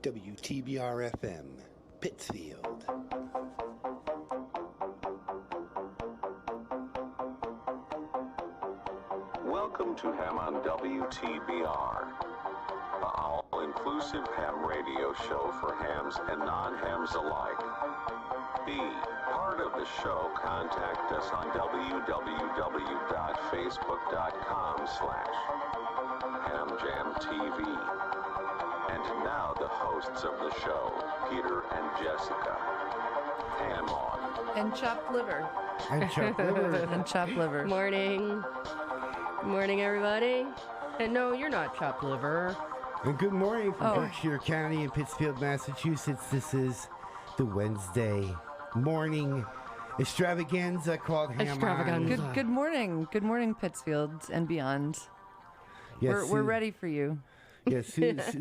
WTBR-FM, Pittsfield. Welcome to Ham on WTBR, the all-inclusive ham radio show for hams and non-hams alike. Be part of the show. Contact us on www.facebook.com/HamJamTV. And now the hosts of the show, Peter and Jessica. Ham on. And chopped liver. And chopped liver. And chopped liver. Morning. Morning, everybody. And no, you're not chopped liver. And good morning from Berkshire County in Pittsfield, Massachusetts. This is the Wednesday morning extravaganza called Ham Extravaganza. On. Good morning. Good morning, Pittsfield and beyond. Yes, We're ready for you. Yes,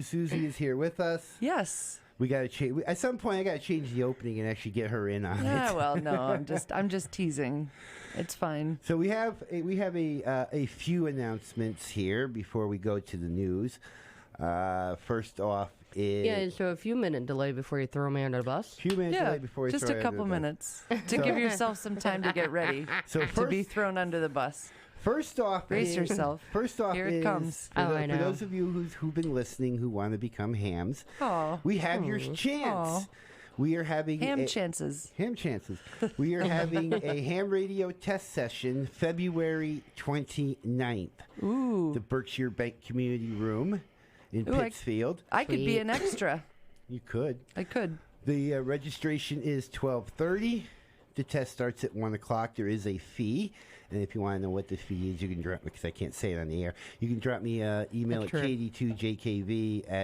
Susie is here with us. Yes. We got to change. At some point, I got to change the opening and actually get her in on Yeah, it. well, no, I'm just teasing. It's fine. So we have a few announcements here before we go to the news. First off is Yeah, so a few minute delay before you throw me under the bus. few minutes Yeah, away before we just throw a it couple under the bus. minutes to give yourself some time to get ready So to be thrown under the bus. First off, Brace yourself. First off, Here it is, comes. For, Oh, I for know. those of you who've been listening who want to become hams, Oh, we have your chance. Aw. We are having ham a, chances. Ham chances. We are having a ham radio test session February 29th. Ooh, The Berkshire Bank Community Room in Ooh, Pittsfield. I could be Sweet. an extra. You could. I could. The registration is $12:30. The test starts at 1 o'clock. There is a fee. And if you want to know what the fee is, you can drop me, because I can't say it on the air. You can drop me an email That's at true.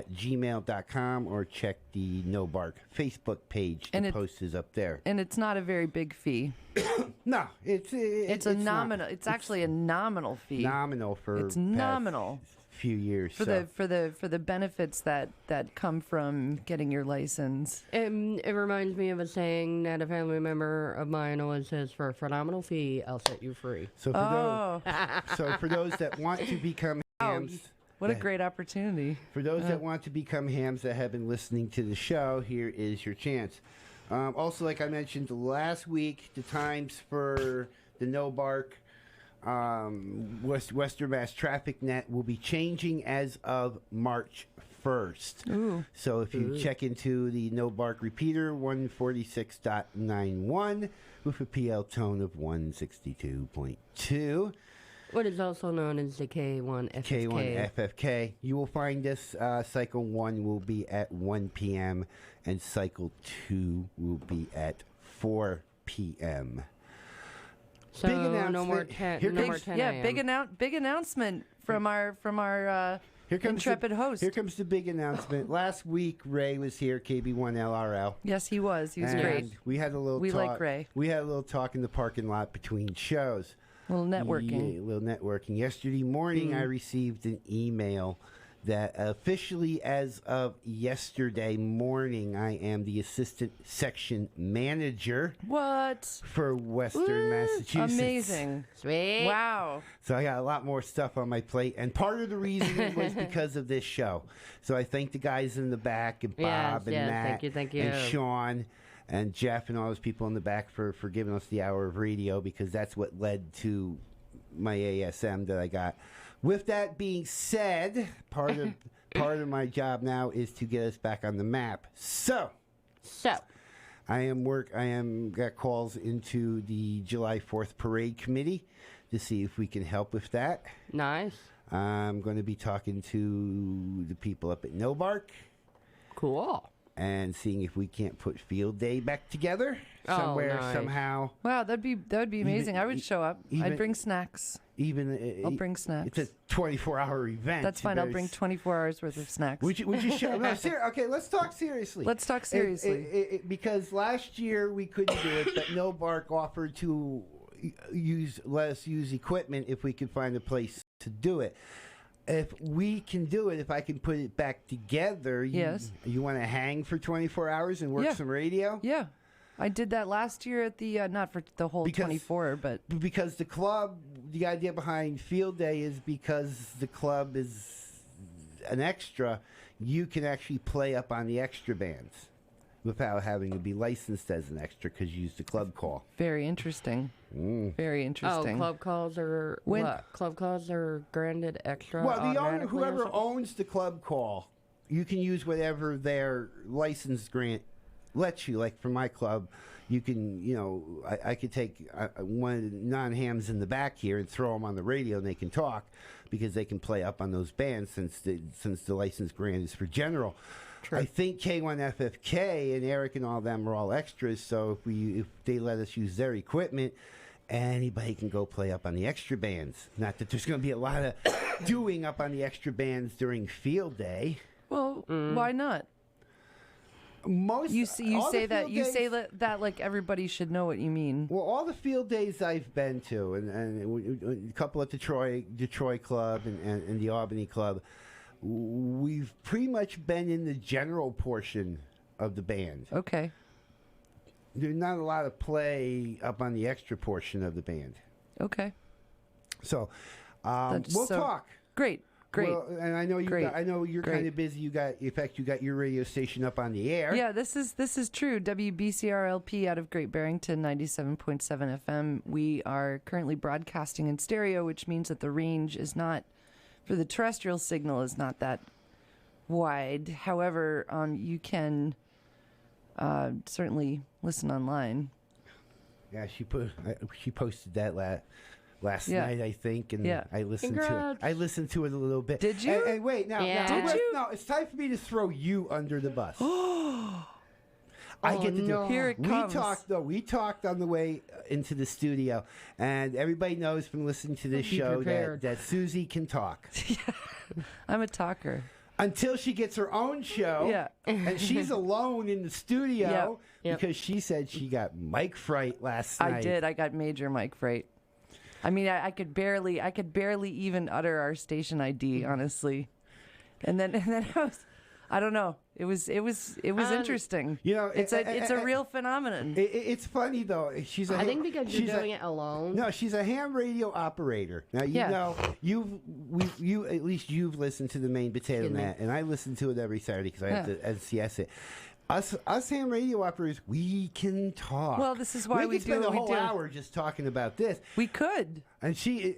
kd2jkv@gmail.com or check the No Bark Facebook page. And the it- post is up there. And it's not a very big fee. No, it's It's a not. nominal. It's actually a nominal fee. Nominal for It's past nominal. few years. for so. the benefits that come from getting your license. It reminds me of a saying that a family member of mine always says, for a phenomenal fee, I'll set you free. So for Oh, for those that want to become hams, what a that- great opportunity! For those that want to become hams that have been listening to the show, here is your chance. Also, like I mentioned last week, the times for the No Bark Western Mass Traffic Net will be changing as of March 1st. Ooh. So if you check into the No Bark repeater, 146.91 with a PL tone of 162.2. What is also known as the K1 FFK. K1 FFK. You will find this cycle 1 will be at 1 p.m. and cycle 2 will be at 4 p.m. So Big no more announcement. 10, Here no comes- more 10 Yeah, a.m. big announcement from our Here comes intrepid host. Here comes the big announcement. Last week, Ray was here, KB1LRL. Yes, he was. He was and great. We had a little We talk. like Ray. We had a little talk in the parking lot between shows. A little networking. Yeah, a little networking. Yesterday morning, I received an email that officially, as of yesterday morning, I am the assistant section manager What? for Western Massachusetts. Amazing! Sweet. Wow. So I got a lot more stuff on my plate, and part of the reason was because of this show. So I thank the guys in the back, and Bob, and yes, Matt, thank you. and Sean, and Jeff, and all those people in the back for giving us the hour of radio, because that's what led to my ASM that I got. With that being said, part of my job now is to get us back on the map. So I got calls into the July 4th parade committee to see if we can help with that. Nice. I'm going to be talking to the people up at No Bark Cool. and seeing if we can't put field day back together Oh, somewhere, nice. somehow. Wow, that would be amazing. I would show up. even- I'd bring snacks. I'll bring snacks. It's a 24-hour event. That's fine. I'll There's- bring 24 hours worth of snacks. Would you show? No, okay, let's talk seriously. Let's talk seriously. Because last year we couldn't do it, but No Bark offered to let us use equipment if we could find a place to do it. If we can do it, if I can put it back together, Yes. You want to hang for 24 hours and work Yeah. some radio? Yeah. I did that last year at the, not for the whole Because- 24, but Because the club, the idea behind Field Day is because the club is an extra, you can actually play up on the extra bands without having to be licensed as an extra because you use the club call. Very interesting. Very interesting. Oh, club calls are what? Club calls are granted extra. Well, the owner, automatically or whoever something? owns the club call, you can use whatever their license grant lets you. Like for my club, you can, I could take one non-hams in the back here and throw them on the radio and they can talk because they can play up on those bands since the license grant is for general. True. I think K1FFK and Eric and all them are all extras, so if they let us use their equipment, anybody can go play up on the extra bands. Not that there's going to be a lot of doing up on the extra bands during field day. Well, why not? You say that like everybody should know what you mean. Well, all the field days I've been to, and a couple at Detroit Club and the Albany Club, we've pretty much been in the general portion of the band. Okay. There's not a lot of play up on the extra portion of the band. Okay. So we'll talk. Great. Well, and I know you're Great. kind of busy. You got your radio station up on the air. Yeah, this is true. WBCRLP out of Great Barrington, 97.7 FM. We are currently broadcasting in stereo, which means that the range is not, for the terrestrial signal, is not that wide. However, you can certainly listen online. Yeah, she posted that last Yeah. night, I think, and Yeah. I listened Congrats. to it. I listened to it a little bit. Did you? And wait, now, Yeah. now, Did you? No, it's time for me to throw you under the bus. I Oh, get to do no. it. Here it comes. We talked on the way into the studio, and everybody knows from listening to this Be show prepared. that Susie can talk. I'm a talker. Until she gets her own show, Yeah. and she's alone in the studio Yep. because she said she got mic fright last night. I did. I got major mic fright. I mean, I could barely even utter our station ID, honestly. And then I don't know. It was interesting. It's a real phenomenon. It's funny though. I think because you're doing it alone. No, she's a ham radio operator. Now you at least you've listened to the Main Potato Excuse me. Net, and I listen to it every Saturday because I have to NCS it. Us ham radio operators, we can talk. Well, this is why we could spend do a what we whole do. hour just talking about this. We could. And she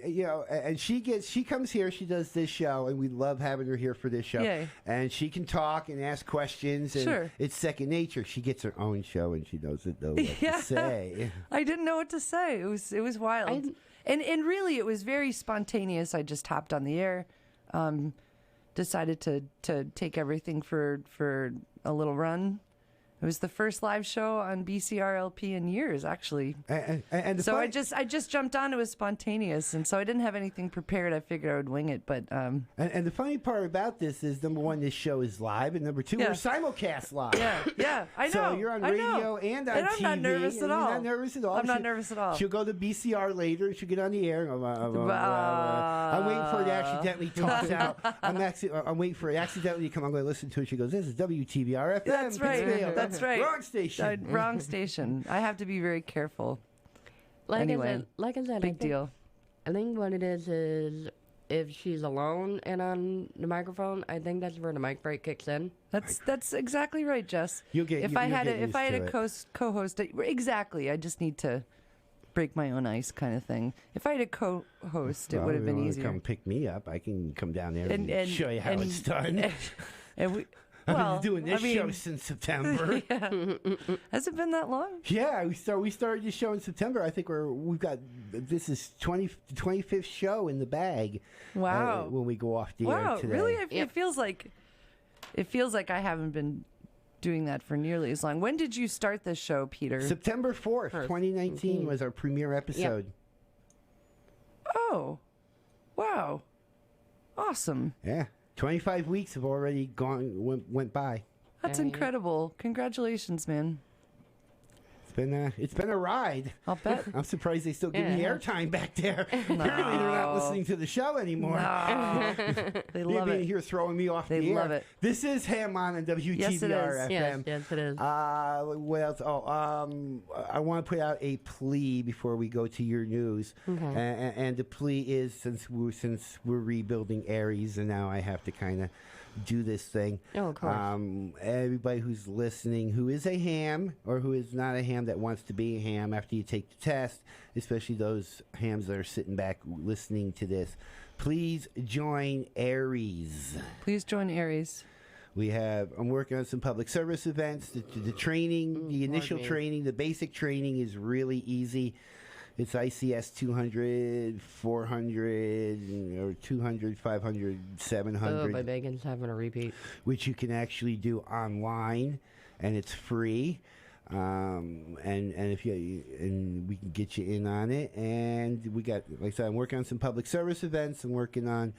comes here, she does this show, and we love having her here for this show. Yay. And she can talk and ask questions, and Sure. it's second nature. She gets her own show, and she knows what Yeah. to say. I didn't know what to say. It was wild. And really it was very spontaneous. I just hopped on the air, decided to take everything for a little run. It was the first live show on BCRLP in years, actually. And the So funny- I just jumped on. It was spontaneous, and so I didn't have anything prepared. I figured I would wing it, but And the funny part about this is, number one, this show is live, and number two, Yeah. we're simulcast live. yeah, I know. So you're on I radio know. and on And I'm TV. not nervous at and all. You're not nervous at all. I'm not nervous at all. She'll go to BCR later. She'll get on the air. I'm waiting for her to accidentally toss out. I'm waiting for her to accidentally come. I'm going to listen to it. She goes, "This is WTBR FM." That's right. Pittsfield." That's right. Wrong station. Wrong station. I have to be very careful. Anyway, like I said, Big deal. I think what it is if she's alone and on the microphone, I think that's where the mic break kicks in. That's exactly right, Jess. If I had a co-host, exactly. I just need to break my own ice, kind of thing. If I had a co-host, it would have been easier. Come pick me up. I can come down there and show you how and- it's done. And we, I've well, been doing this I mean, show since September. Has it been that long? Yeah, we started this show in September. I think this is the 25th show in the bag. Wow. When we go off the air Wow, today. really? It feels like I haven't been doing that for nearly as long. When did you start this show, Peter? September 4th, 2019 was our premiere episode. Oh, wow, awesome! Yeah, 25 weeks have already went by. That's Yeah. incredible. Congratulations, man. It's been a ride. I'll bet. I'm surprised they still give me Yeah. airtime back there. Apparently they're not listening to the show anymore. No. They love They've been it. here throwing me off They the air. love it. This is Ham on WTBR Yes, it is. FM. Yes, it is. What else? I want to put out a plea before we go to your news. Okay. And the plea is since we're rebuilding Aries, and now I have to kind of do this thing. Oh, of course. Everybody who's listening, who is a ham or who is not a ham that wants to be a ham after you take the test, especially those hams that are sitting back listening to this, please join Aries. Please join Aries. I'm working on some public service events. The training, the initial pardon me. training, the basic training is really easy. It's ICS 200, 400, or 200, 500, 700. Oh, my bacon's having a repeat. Which you can actually do online, and it's free. And if we can get you in on it. And we got, like I said, I'm working on some public service events. I'm working on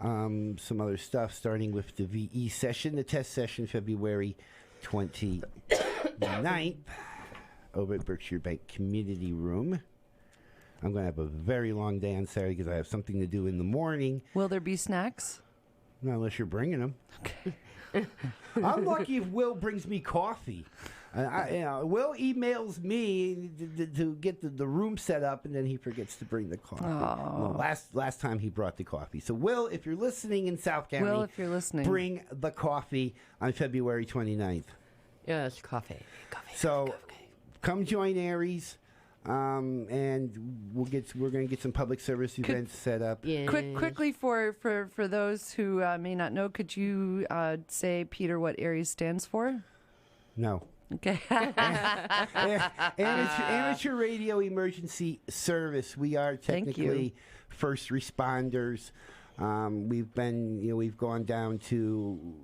some other stuff, starting with the VE session, the test session, February 29th, over at Berkshire Bank Community Room. I'm going to have a very long day on Saturday because I have something to do in the morning. Will there be snacks? Not unless you're bringing them. I'm lucky if Will brings me coffee. Will emails me to get the room set up, and then he forgets to bring the coffee. Oh. Well, last time he brought the coffee. So, Will, if you're listening in South County, Will, if you're listening, bring the coffee on February 29th. Yes, coffee. So, come join Aries. And we're going to get some public service events set up. Yeah. Quickly for those who may not know, could you say, Peter, what Aries stands for? No. Okay. Amateur radio emergency service. We are technically first responders. We've gone down to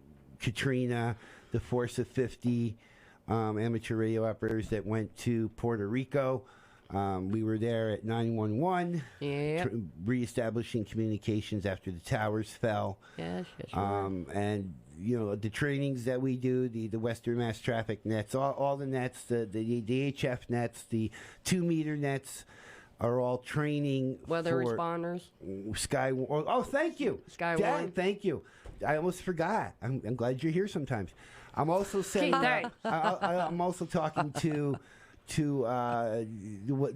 Katrina, the force of 50 amateur radio operators that went to Puerto Rico. We were there at 911, reestablishing communications after the towers fell. Yes. And the trainings that we do, the Western Mass Traffic nets, all the nets, the HF nets, the 2-meter nets, are all training Weather for responders. Sky. Oh, thank you, Sky Dad, One. thank you. I almost forgot. I'm glad you're here sometimes. I'm also saying. I'm also talking to the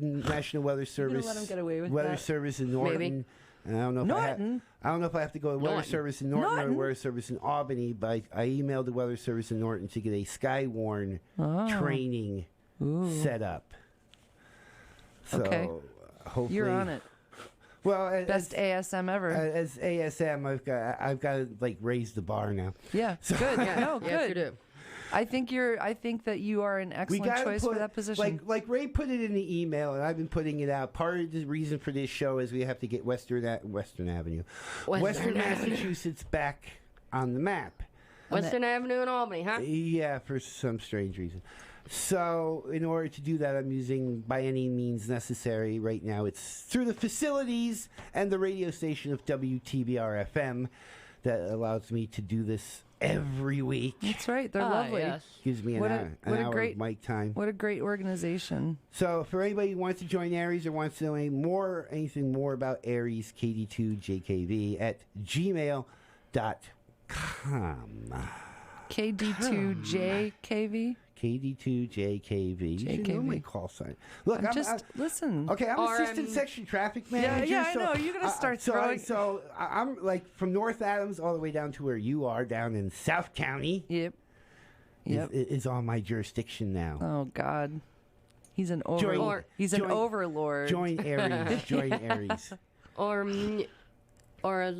National Weather Service. let him get away with Weather that? Service in Norton. Maybe. And I don't know if I don't know if I have to go to Weather Norton. Service in Norton or Norton? Weather Service in Albany, but I emailed the Weather Service in Norton to get a Skywarn training set up. So Okay. hopefully You're on it. Well, Best ASM ever. as ASM, I've got to like raise the bar now. Yeah. Good. No, good. Yes, you do. I think that you are an excellent gotta choice for that position. Like Ray put it in the email, and I've been putting it out. Part of the reason for this show is we have to get Western Avenue, Western Massachusetts back on the map. Western Avenue in Albany, huh? Yeah, for some strange reason. So, in order to do that, I'm using by any means necessary. Right now, it's through the facilities and the radio station of WTBR FM that allows me to do this every week. That's right. They're lovely. Yes. Gives me an hour of mic time. What a great organization. So, for anybody who wants to join Aries or wants to know anything more about Aries, KD2JKV at gmail.com. KD2JKV? KD2JKV. You should know my call sign. Look, listen. Okay, I'm assistant section traffic manager. Yeah, I know. You're going to start throwing. So I'm like from North Adams all the way down to where you are down in South County. Yep. Is on my jurisdiction now. Oh, God. He's an overlord. An overlord. Join Aries. Join Aries. Or as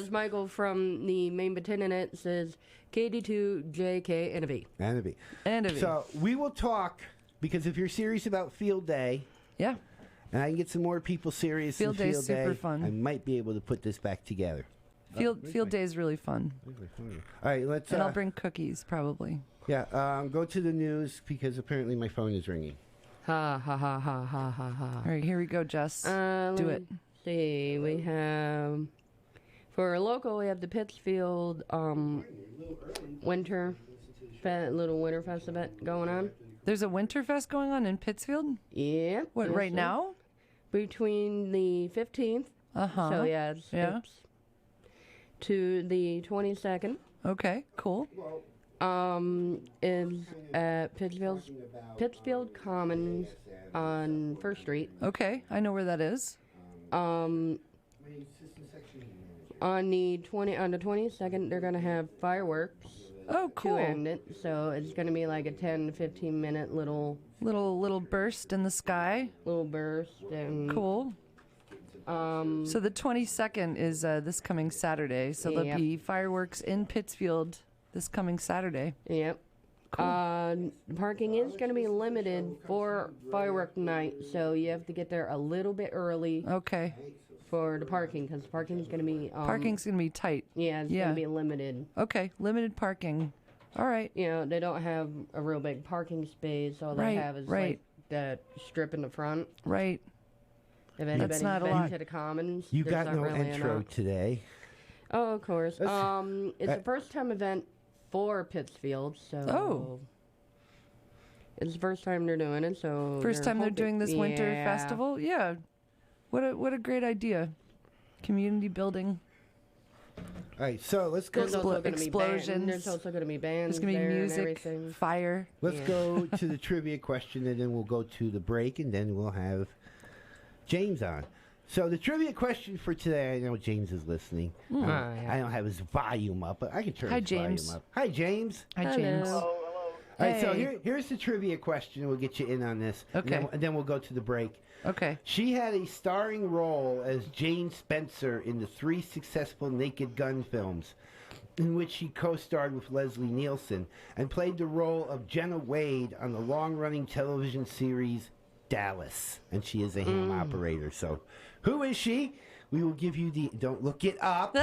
Michael from the main battalion says, KD2JK and a V. And a V. And a V. So we will talk, because if you're serious about Field Day, yeah, and I can get some more people serious Field in Day's Field super Day, fun. I might be able to put this back together. Field Day is really fun. All right, let's. And I'll bring cookies, probably. Yeah, go to the news, because apparently my phone is ringing. Ha ha ha ha ha ha ha. All right, here we go, Jess. Do it. See, we have for local. We have the Pittsfield little winter festival going on. There's a Winterfest going on in Pittsfield? Yep. What, yes, right sir. now? Between the 15th, so yeah, it's to the 22nd. Okay, cool. Is at Pittsfield Commons on First Street. Okay, I know where that is. On the 22nd, they're gonna have fireworks. Oh, cool. To end it, so it's gonna be like a 10 to 15 minute little burst in the sky. Little burst and cool. So the 22nd is this coming Saturday. So there'll be fireworks in Pittsfield this coming Saturday. Yep. Cool. Parking is going to be limited for firework night, so you have to get there a little bit early. Okay. For the parking, because parking is going to be parking's going to be tight. Yeah, it's going to be limited. Okay, limited parking. All right. You know, they don't have a real big parking space. All they have is like that strip in the front. Right. If anybody's been to the Commons, you got no really intro today. Oh, of course. It's a first-time event for Pittsfield, so it's the first time they're doing it. So first time they're doing this winter festival. Yeah, what a great idea, community building. All right, so let's go. Explosions. There's also going to be bands. There's going to be music, fire. Let's go to the trivia question, and then we'll go to the break, and then we'll have James on. So the trivia question for today, I know James is listening. I don't have his volume up, but I can turn his volume up. Hi, James. Hi, James. Hello. All right, so here's the trivia question. We'll get you in on this. Okay. And then we'll go to the break. Okay. She had a starring role as Jane Spencer in the 3 successful Naked Gun films, in which she co-starred with Leslie Nielsen, and played the role of Jenna Wade on the long-running television series Dallas. And she is a ham operator. So who is she? We will give you the... Don't look it up.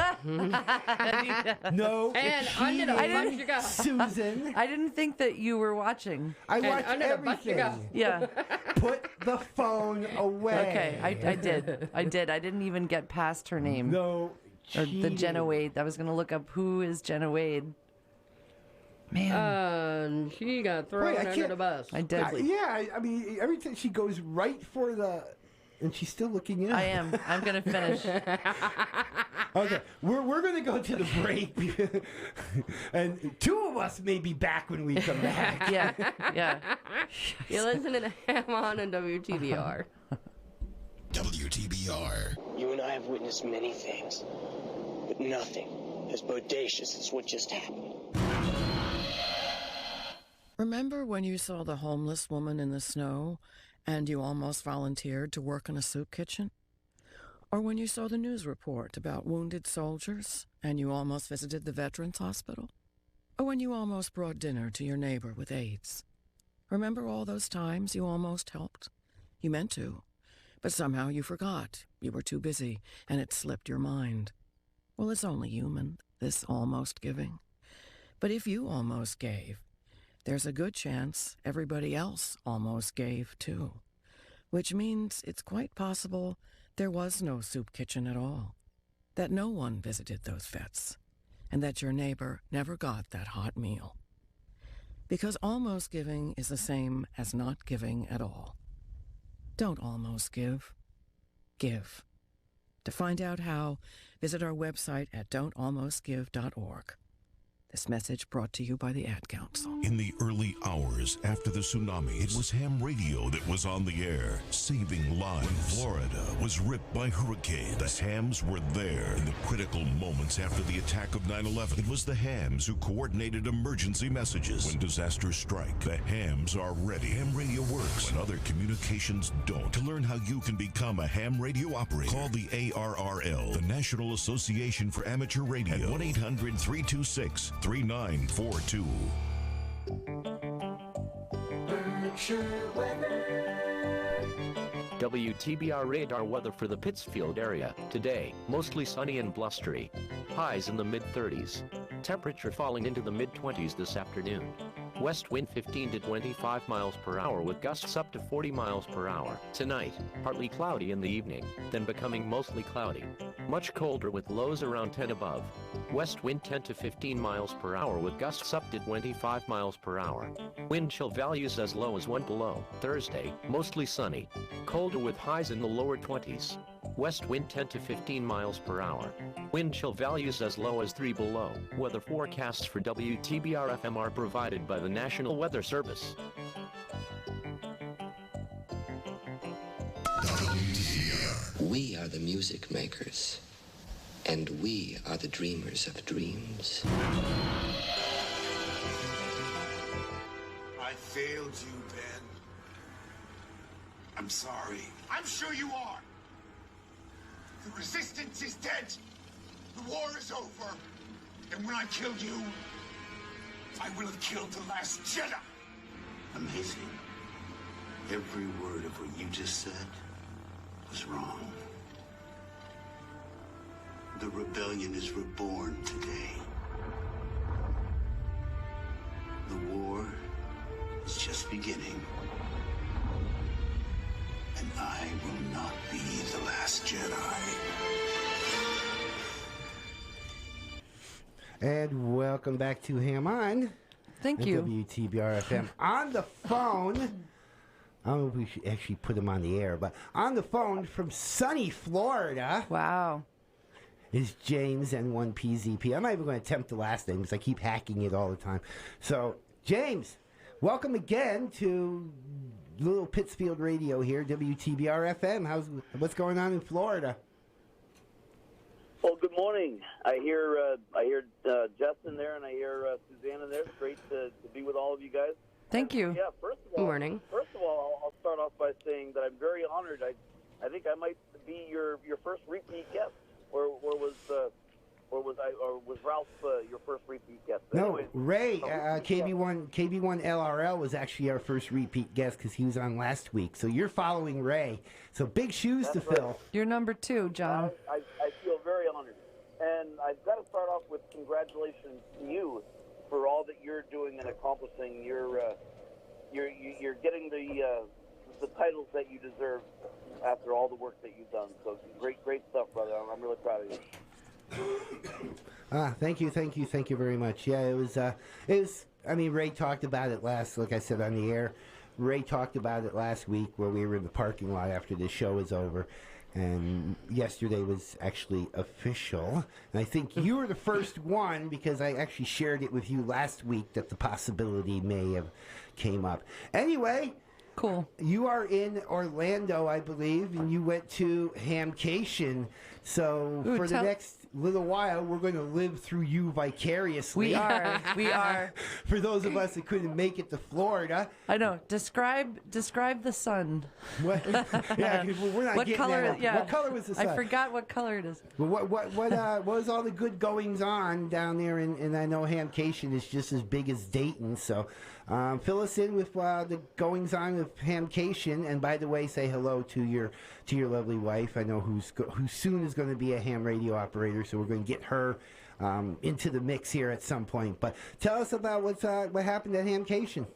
No. And Susan. I didn't think that you were watching. I watched everything. Yeah. Put the phone away. Okay, I did. I didn't even get past her name. No. Or the Jenna Wade. I was going to look up who is Jenna Wade. Man. She got thrown under the bus. I did. I mean, every time she goes right for the... And she's still looking in. I am. I'm going to finish. Okay, we're going to go to the break. And 2 of us may be back when we come back. Yeah. You're listening to Ham On and WTBR. WTBR. You and I have witnessed many things, but nothing as bodacious as what just happened. Remember when you saw the homeless woman in the snow and you almost volunteered to work in a soup kitchen? Or when you saw the news report about wounded soldiers and you almost visited the Veterans Hospital? Or when you almost brought dinner to your neighbor with AIDS? Remember all those times you almost helped? You meant to, but somehow you forgot. You were too busy and it slipped your mind. Well, it's only human, this almost giving. But if you almost gave, there's a good chance everybody else almost gave too, which means it's quite possible there was no soup kitchen at all, that no one visited those vets, and that your neighbor never got that hot meal. Because almost giving is the same as not giving at all. Don't almost give. Give. To find out how, visit our website at don'talmostgive.org. This message brought to you by the Ad Council. In the early hours after the tsunami, it was ham radio that was on the air, saving lives. When Florida was ripped by hurricanes, the hams were there. In the critical moments after the attack of 9/11, it was the hams who coordinated emergency messages. When disasters strike, the hams are ready. Ham radio works when other communications don't. To learn how you can become a ham radio operator, call the ARRL, the National Association for Amateur Radio, at 1-800-326-3942. WTBR radar weather for the Pittsfield area. Today, mostly sunny and blustery. Highs in the mid-30s. Temperature falling into the mid-20s this afternoon. West wind 15 to 25 miles per hour with gusts up to 40 miles per hour. Tonight, partly cloudy in the evening, then becoming mostly cloudy. Much colder with lows around 10 above. West wind 10 to 15 miles per hour with gusts up to 25 miles per hour. Wind chill values as low as 1 below. Thursday, mostly sunny. Colder with highs in the lower 20s. West wind 10 to 15 miles per hour. Wind chill values as low as 3 below. Weather forecasts for WTBR-FM are provided by the National Weather Service. We are the music makers, and we are the dreamers of dreams. I failed you, Ben. I'm sorry. I'm sure you are. The resistance is dead. The war is over. And when I kill you, I will have killed the last Jedi. Amazing. Every word of what you just said was wrong. The rebellion is reborn today. The war is just beginning. And I will not be the last Jedi. And welcome back to Ham On. Thank you. WTBR FM. On the phone, I don't know if we should actually put him on the air, but on the phone from sunny Florida. Wow. Is James N1PZP. I'm not even going to attempt the last name because I keep hacking it all the time. So, James, welcome again to Little Pittsfield Radio here, WTBR FM. What's going on in Florida? Well, good morning. I hear Justin there, and I hear Suzanne in there. It's great to be with all of you guys. Thank you. Yeah. First of all, Morning. First of all, I'll start off by saying that I'm very honored. I think I might be your first repeat guest, or was Ralph your first repeat guest? No, Anyways, Ray, KB1 LRL was actually our first repeat guest because he was on last week. So you're following Ray. So big shoes to fill. You're number 2, John. I feel very honored. And I've got to start off with congratulations to you for all that you're doing and accomplishing. You're getting the titles that you deserve after all the work that you've done. So great stuff, brother. I'm really proud of you. Thank you very much. Yeah, it was. I mean, Ray talked about it like I said on the air. Ray talked about it last week where we were in the parking lot after the show was over. And yesterday was actually official. And I think you were the first one because I actually shared it with you last week that the possibility may have came up. Anyway, cool. You are in Orlando, I believe, and you went to Hamcation. So for the next little while, we're going to live through you vicariously. We are. For those of us that couldn't make it to Florida. I know. Describe the sun. What? Yeah, we're not what getting color? that. Yeah. What color was the sun? I forgot what color it is. Well, what was all the good goings on down there? And I know Hamcation is just as big as Dayton. So fill us in with the goings on of Hamcation. And by the way, say hello to your lovely wife. I know who soon is going to be a ham radio operator. So we're going to get her into the mix here at some point. But tell us about what happened at Hamcation.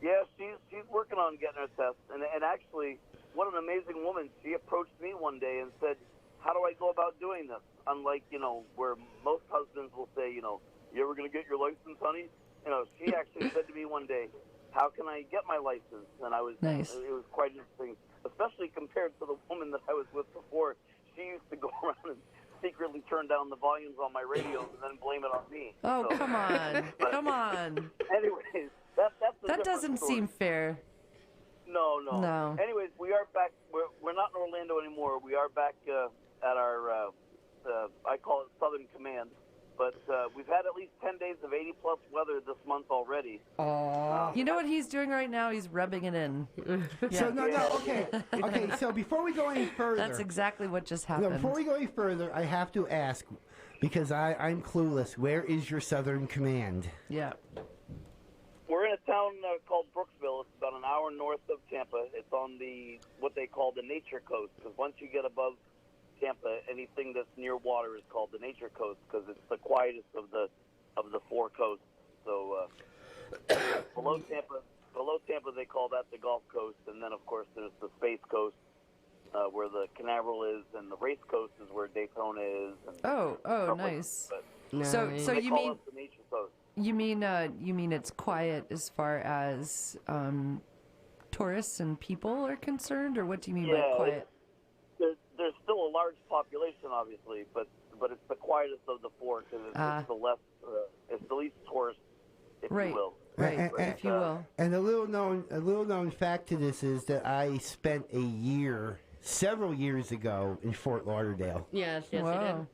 Yeah, she's working on getting her test, and actually, what an amazing woman. She approached me one day and said, "How do I go about doing this?" Unlike where most husbands will say, "You ever going to get your license, honey?" She actually said to me one day, "How can I get my license?" And I was nice. It was quite interesting, especially compared to the woman that I was with before. She used to go around and secretly turn down the volumes on my radio and then blame it on me. Oh, so, come on. Come on. Anyways, that doesn't seem fair. No. Anyways, we are back. We're not in Orlando anymore. We are back at our, I call it Southern Command. But we've had at least 10 days of 80-plus weather this month already. You know what he's doing right now? He's rubbing it in. Yeah. So, okay. So before we go any further. That's exactly what just happened. Before we go any further, I have to ask, because I'm clueless, where is your Southern Command? Yeah. We're in a town called Brooksville. It's about an hour north of Tampa. It's on what they call the nature coast, because once you get above Tampa, anything that's near water is called the nature coast because it's the quietest of the 4 coasts. So below Tampa they call that the Gulf Coast, and then of course there's the Space Coast. where the Canaveral is, and the race coast is where Daytona is. And Oh, nice. Nice. So they you call mean us the nature coast. you mean it's quiet as far as tourists and people are concerned, or what do you mean by quiet? There's still a large population, obviously, but it's the quietest of the four because it's the less, it's the least tourist, if you will. Right, if you will. And a little known fact to this is that I spent a year, several years ago, in Fort Lauderdale. Yes, you did.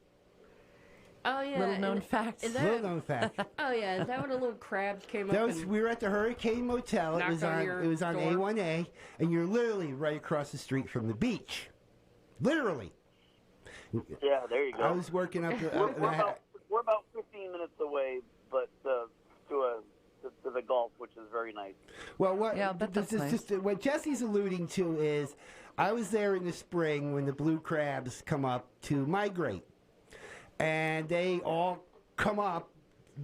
Oh yeah. Little known fact. Little known fact. Oh yeah, is that when the little crabs came That up? was, we were at the Hurricane Motel. It was on door? A1A, and you're literally right across the street from the beach. Literally. Yeah, there you go. I was working up. We're about 15 minutes away, but to the Gulf, which is very nice. Well, what that's nice. what Jesse's alluding to is, I was there in the spring when the blue crabs come up to migrate, and they all come up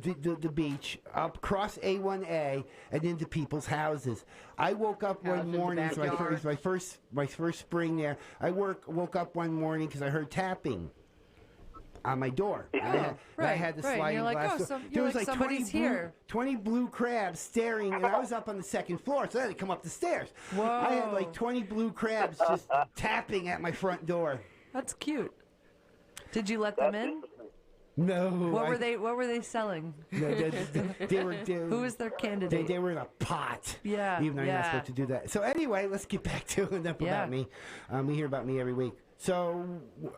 the beach, up across A1A, and into people's houses. I woke up one morning. It was my first spring there. I woke up one morning because I heard tapping on my door. I had the sliding glass. There was like 20 blue crabs staring, and I was up on the second floor, so they had to come up the stairs. Whoa. I had like 20 blue crabs just tapping at my front door. That's cute. Did you let them in? No. What were they selling? No, they were. Who was their candidate? They were in a pot. Yeah. Even though you're not supposed to do that. So anyway, let's get back to enough about me. We hear about me every week. So,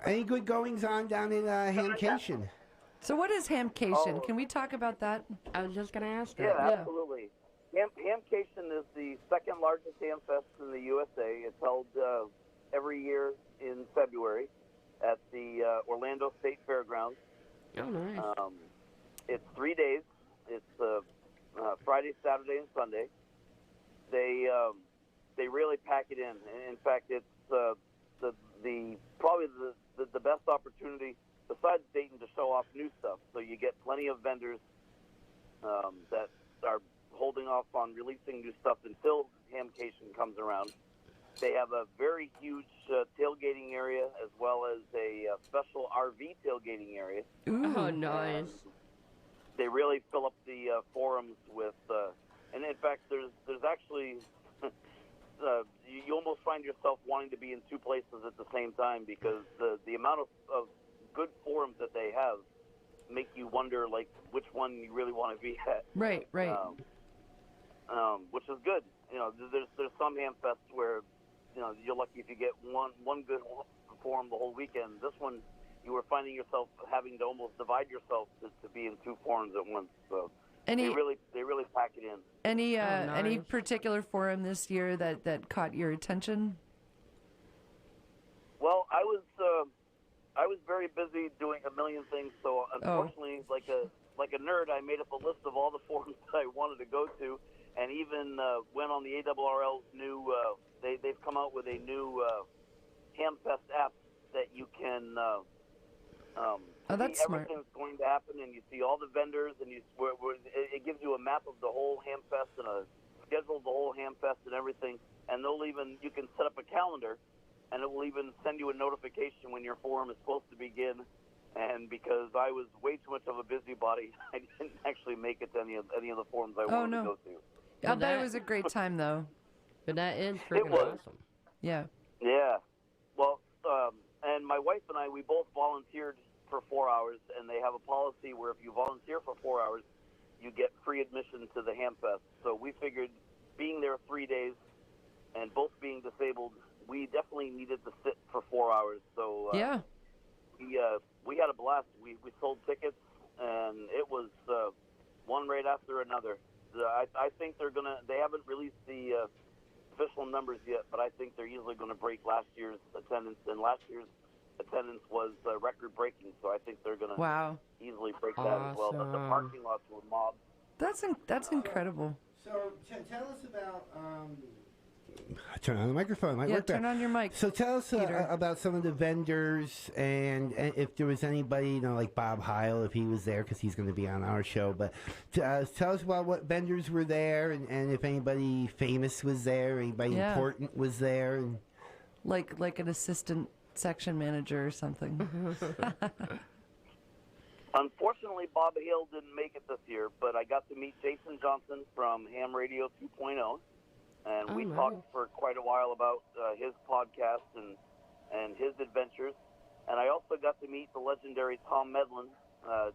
any good goings on down in Hamcation? So what is Hamcation? Can we talk about that? I was just going to ask that. Yeah, absolutely. Hamcation is the second largest ham fest in the USA. It's held every year in February at the Orlando State Fairgrounds. Oh, nice. It's 3 days. It's Friday, Saturday, and Sunday. They really pack it in. In fact, it's probably the best opportunity besides Dayton to show off new stuff. So you get plenty of vendors that are holding off on releasing new stuff until Hamcation comes around. They have a very huge tailgating area as well as a special RV tailgating area. Ooh. Oh, nice. They really fill up the forums with, and in fact, there's actually, you almost find yourself wanting to be in two places at the same time because the amount of good forums that they have make you wonder, like, which one you really want to be at. Right. Which is good. You know, there's some ham fests where, you know, you're lucky if you get one good forum the whole weekend. This one, you were finding yourself having to almost divide yourself to be in two forums at once. So they really pack it in. Any particular forum this year that caught your attention? Well, I was very busy doing a million things, so unfortunately, like a nerd, I made up a list of all the forums that I wanted to go to, and even went on the ARRL's new. They've come out with a new Hamfest app that you can. That's see smart. everything's going to happen, and you see all the vendors, and it gives you a map of the whole Hamfest and a schedule of the whole Hamfest and everything. And you can set up a calendar, and it will even send you a notification when your forum is supposed to begin. And because I was way too much of a busybody, I didn't actually make it to any of the forums I wanted to go to. I bet it was a great time, though. But that is freaking awesome. Yeah. Yeah. Well, and my wife and I, we both volunteered for 4 hours, and they have a policy where if you volunteer for 4 hours, you get free admission to the Hamfest. So we figured, being there 3 days and both being disabled, we definitely needed to sit for 4 hours. So we had a blast. We sold tickets, and it was one right after another. I think they haven't released the official numbers yet, but I think they're easily going to break last year's attendance, and last year's attendance was record-breaking, so I think they're going to easily break that as well. But the parking lots were mobbed. That's incredible. So tell us about. Turn on the microphone. Turn on your mic. So tell us about some of the vendors and if there was anybody, like Bob Heil, if he was there, because he's going to be on our show. But tell us about what vendors were there and if anybody famous was there, anybody important was there. And like an assistant section manager or something. Unfortunately, Bob Hale didn't make it this year, but I got to meet Jason Johnson from Ham Radio 2.0, and we talked for quite a while about his podcast and his adventures. And I also got to meet the legendary Tom Medlin,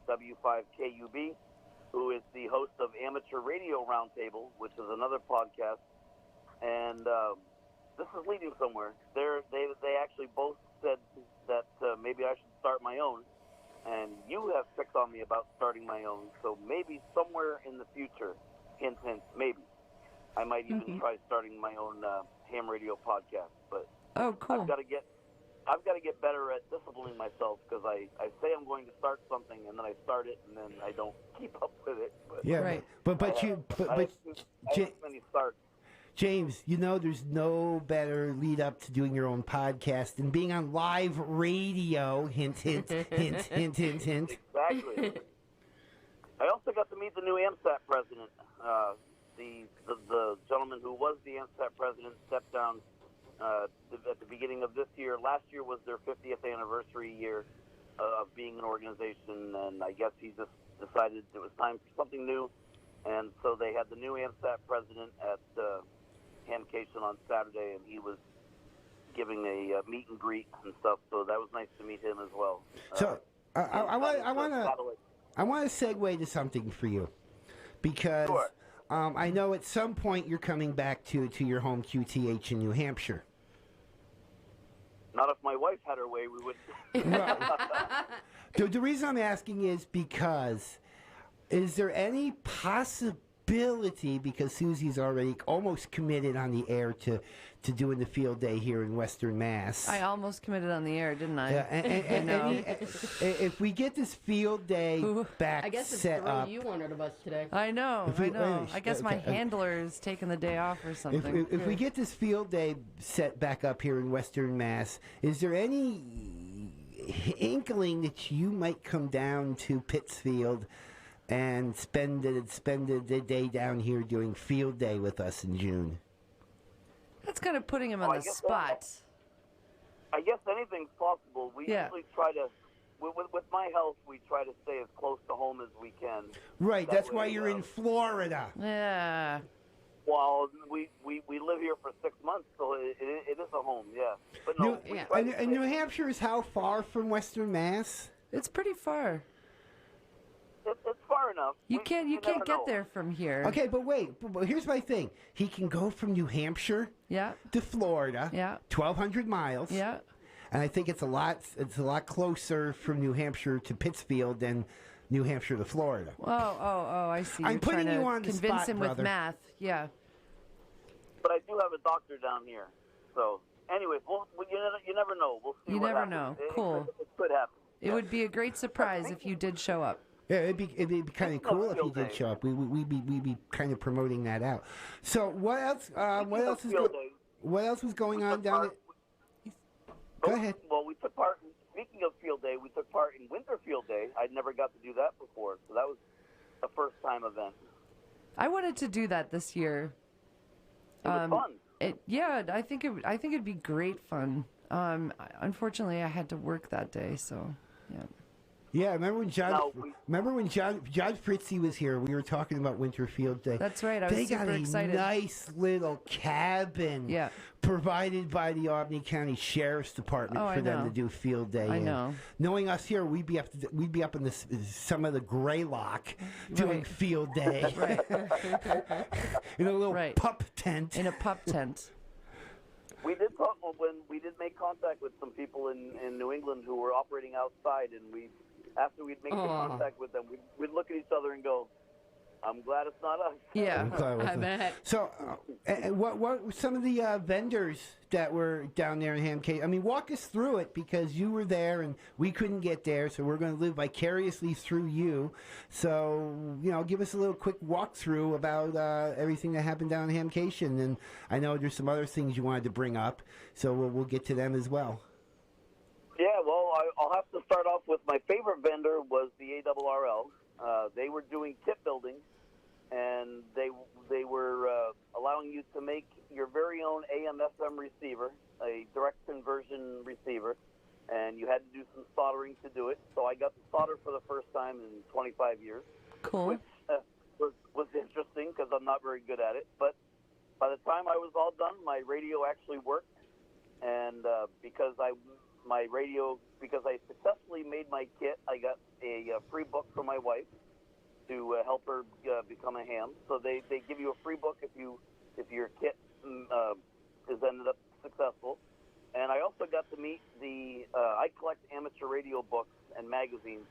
W5KUB, who is the host of Amateur Radio Roundtable, which is another podcast. And this is leading somewhere. They actually both said that maybe I should start my own. And you have picked on me about starting my own. So maybe somewhere in the future, hint, hint, maybe, I might even try starting my own ham radio podcast. But cool. I've got to get better at disciplining myself, because I say I'm going to start something and then I start it and then I don't keep up with it. But yeah, right. But I have too many starts. James, you know there's no better lead up to doing your own podcast than being on live radio. Hint, hint, hint, hint, hint, hint. Exactly. I also got to meet the new AMSAT president. The gentleman who was the AMSAT president stepped down at the beginning of this year. Last year was their 50th anniversary year of being an organization, and I guess he just decided it was time for something new. And so they had the new AMSAT president at Hamcation on Saturday, and he was giving a meet and greet and stuff. So that was nice to meet him as well. So I want to segue to something for you, because I know at some point you're coming back to your home QTH in New Hampshire. Not if my wife had her way, we would. The reason I'm asking is because, is there any possibility, because Susie's already almost committed on the air to doing the field day here in Western Mass? I almost committed on the air, didn't I? Yeah, and if we get this field day back I guess it's set up, you under the bus today. I know. I guess my handler is taking the day off or something. If we get this field day set back up here in Western Mass, is there any inkling that you might come down to Pittsfield and spend the day down here doing field day with us in June? That's kind of putting him on the spot. I guess anything's possible. We usually try to, with my health, we try to stay as close to home as we can. Right, that's why you're in Florida. Yeah. Well, we live here for 6 months, so it is a home, yeah. But no, and New Hampshire is how far from Western Mass? It's pretty far. It's far enough. You can't get there from here. Okay, but wait. But here's my thing. He can go from New Hampshire to Florida. 1,200 miles. Yeah. And I think it's a lot closer from New Hampshire to Pittsfield than New Hampshire to Florida. Oh, I see. I'm putting you on the spot, convince him brother. with math. Yeah. But I do have a doctor down here. So, anyways, you never know. We'll see. You what never happens. know. Cool. It could happen. It would be a great surprise if you did show up. Yeah, it'd be kind of cool if he did show up. We'd be kind of promoting that out. So what else? What else was going on down there? Go ahead. Well, we took part. Speaking of field day, we took part in Winter Field Day. I'd never got to do that before, so that was a first-time event. I wanted to do that this year. It was fun. I think it'd be great fun. Unfortunately, I had to work that day, so yeah. Yeah, remember when John Fritzy was here? We were talking about Winter Field Day. That's right. I was super excited. They got a nice little cabin provided by the Albany County Sheriff's Department for them to do field day. I know. Knowing us here, we'd be up in some of the Greylock doing field day. In a little pup tent. In a pup tent. We did talk when we did make contact with some people in New England who were operating outside, and after we'd make contact with them, we'd look at each other and go, I'm glad it's not us. Yeah, I bet. So, what were some of the vendors that were down there in Hamcation? I mean, walk us through it, because you were there and we couldn't get there, so we're going to live vicariously through you. So, give us a little quick walkthrough about everything that happened down in Hamcation. And I know there's some other things you wanted to bring up, so we'll get to them as well. Yeah, well, I'll have to start off with my favorite vendor was the ARRL. They were doing kit building, and they were allowing you to make your very own AM/FM receiver, a direct conversion receiver, and you had to do some soldering to do it. So I got to solder for the first time in 25 years. Cool. Which was interesting because I'm not very good at it. But by the time I was all done, my radio actually worked, and because I successfully made my kit, I got a free book from my wife to help her become a ham. So they give you a free book if your kit has ended up successful. And I also got to meet I collect amateur radio books and magazines,